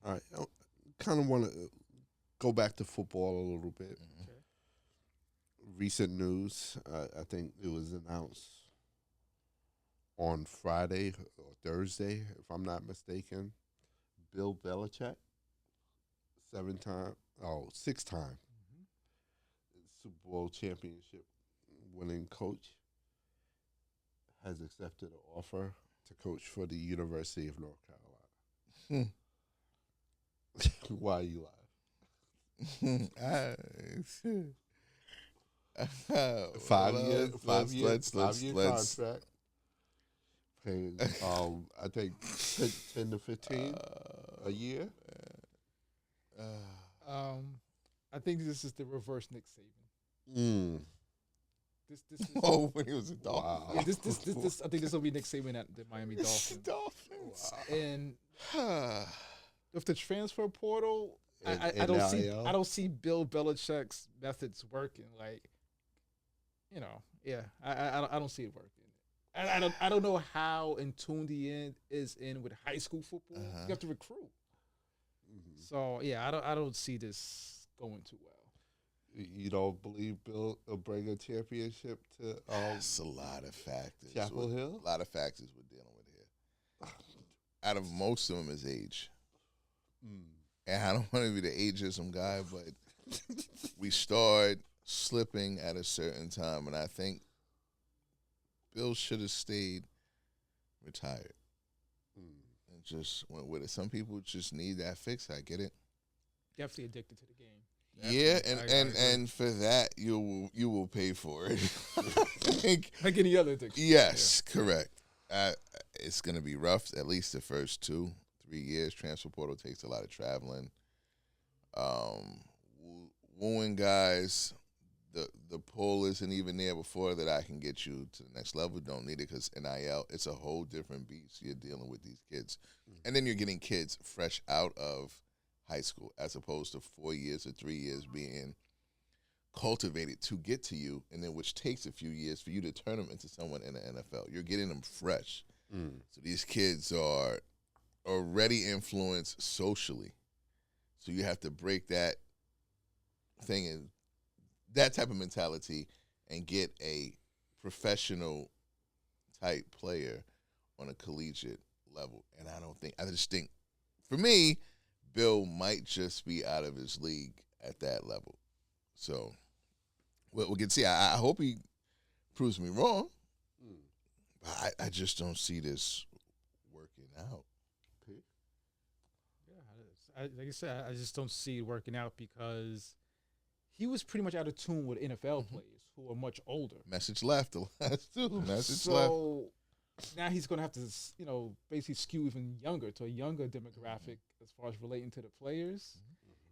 All right. I kind of want to go back to football a little bit. Okay. Recent news. I think it was announced on Friday or Thursday, if I'm not mistaken. Bill Belichick, 6-time Mhm. Super Bowl championship winning coach, has accepted an offer to coach for the University of North Hmm. Carolina. Why you I- laugh? 5 year, let's, 5 year, let's, five let's, year let's, contract. Paying, I think 10 to 15 a year. Um, I think this is the reverse Nick Saban. Mm. This is oh, when he was a Dolphin. Wow. yeah, this I think this will be Nick Saban at the Miami Dolphins. Dolphins. And Wow. with the transfer portal, And I don't see NIL. I don't see Bill Belichick's methods working. Like, I don't see it working. I don't know how in tuned he is in with high school football. Uh-huh. You have to recruit. Mhm. So yeah, I don't see this going too well. You don't believe Bill will bring a championship to That's a lot of factors. Chapel Hill? A lot of factors we're dealing with here. Out of most of them is age. Mm. And I don't want to be the ageism guy, but we start slipping at a certain time, and I think Bill should have stayed retired Mm. and just went with it. Some people just need that fix. I get it. Definitely addicted to the game. Yeah, Definitely. I agree. and for that you will pay for it. Like, Like any other addiction. yes, correct. It's gonna be rough. At least the first 2-3 years. Transfer portal takes a lot of traveling. Wooing guys. The pull isn't even there before that. I can get you to the next level. Don't need it because NIL. It's a whole different beast. You're dealing with these kids, and then you're getting kids fresh out of high school as opposed to 4 years or 3 years being cultivated to get to you, and then which takes a few years for you to turn them into someone in the NFL. You're getting them fresh. Mm. So these kids are already influenced socially. So you have to break that thing and that type of mentality and get a professional type player on a collegiate level. And I just think, for me, Bill might just be out of his league at that level. So we can see. I hope he proves me wrong. Mm. But I just don't see this working out. P? Yeah, like I said, I just don't see it working out because he was pretty much out of tune with NFL players who are much older. Message left. The last two. Message left. So now he's going to have to, basically skew even younger to a younger demographic as far as relating to the players.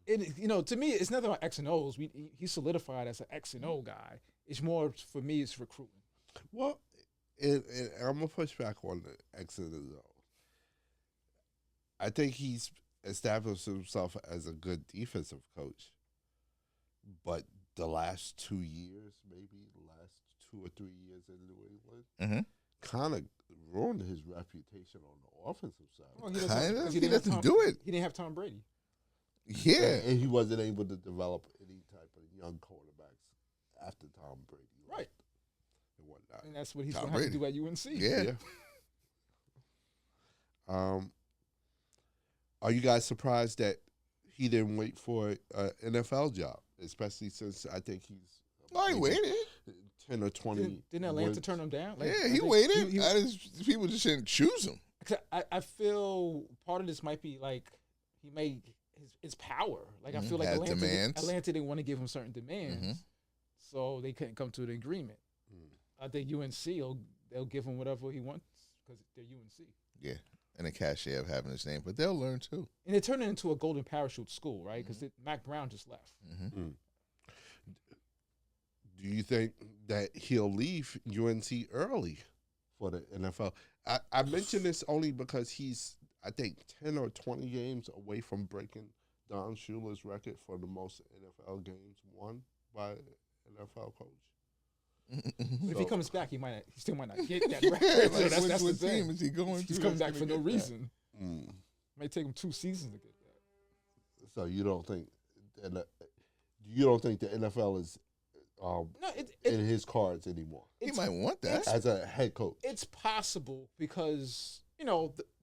And to me, it's nothing about X and O's. He's solidified as an X and O guy. It's more for me, it's recruiting. Well, and I'm gonna push back on the X and the O. I think he's established himself as a good defensive coach, but the last 2 years, maybe the last 2 or 3 years in New England, Mm-hmm. kind of ruined his reputation on the offensive side. Well, Kinda. 'cause He didn't have doesn't Tom- do it. He didn't have Tom Brady. Yeah. And he wasn't able to develop any type of young quarterbacks after Tom Brady left Right. and whatnot. And that's what he's Tom going to have to Brady. do at UNC. Yeah. Are you guys surprised that he didn't wait for an NFL job, especially since I think he's Oh, he waited. 10 or 20. Didn't Atlanta wins. turn him down? Yeah, I he think waited. he- People just didn't choose him. 'cause I feel part of this might be like he made his power. Like I feel like Had demands. Atlanta didn't want to give him certain demands, Mhm. so they couldn't come to an agreement. Mm. I think UNC they'll give him whatever he wants because they're UNC. Yeah. And a cachet of having his name, but they'll learn too. And it turned it into a golden parachute school, right? Because Mac Brown just left. Mm-hmm. Do you think that he'll leave UNC early for the NFL? I mention this only because he's, I think, 10 or 20 games away from breaking Don Shula's record for the most NFL games won by an NFL coach. But if So- he comes back, he still might not get that record. Yeah, So like that's the what team thing. is he going to? He's coming that's back for gonna no get that? reason. Mm. Might take him 2 seasons to get that. So you don't think the NFL is No, in his cards anymore He might want that. as a head coach? it's possible because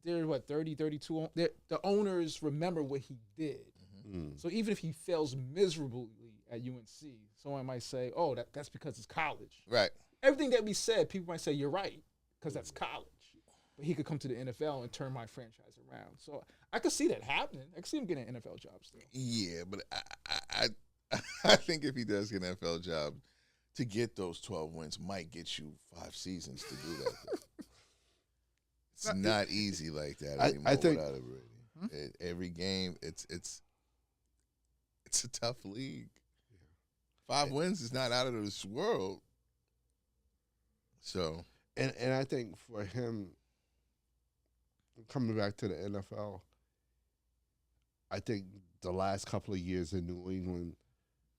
they're what 30, 32. The owners remember what he did. Mm. So even if he fails miserably at UNC, someone might say, "Oh, that's because it's college." Right. Everything that we said, people might say you're right because that's college. But he could come to the NFL and turn my franchise around. So I could see that happening. I could see him getting an NFL job still. Yeah, but I think if he does get an NFL job, to get those 12 wins might get you 5 seasons to do that. It's not easy like that anymore. I think without it, Brady. Every game, it's a tough league. 5 wins is not out of this world. So, and I think for him coming back to the NFL, I think the last couple of years in New England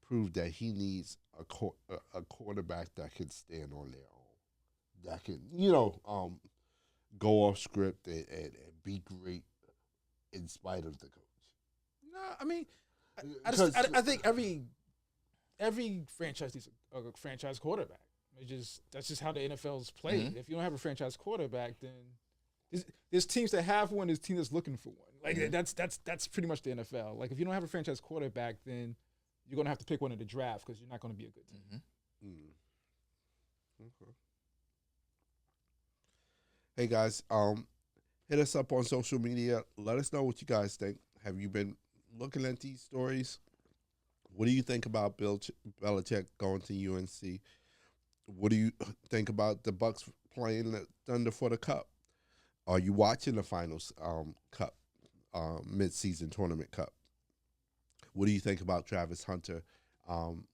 proved that he needs a quarterback that can stand on their own, that can go off script and be great in spite of the coach. No, I mean, I think every franchise needs a franchise quarterback. That's just how the NFL's played. Mm-hmm. If you don't have a franchise quarterback, then there's teams that have one. There's teams that's looking for one. Like that's pretty much the NFL. Like if you don't have a franchise quarterback, then you're gonna have to pick one in the draft because you're not gonna be a good team. Okay. Hey guys, hit us up on social media. Let us know what you guys think. Have you been looking at these stories? What do you think about Bilechick going to UNC? What do you think about the Bucks playing the Thunder for the Cup? Are you watching the finals Cup, mid-season tournament Cup? What do you think about Travis Hunter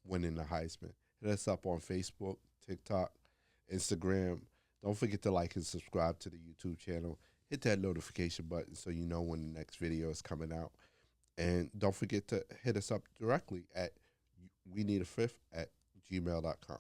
winning the Heisman? Hit us up on Facebook, TikTok, Instagram. Don't forget to like and subscribe to the YouTube channel. Hit that notification button so you know when the next video is coming out. And don't forget to hit us up directly at weneedafifth@gmail.com.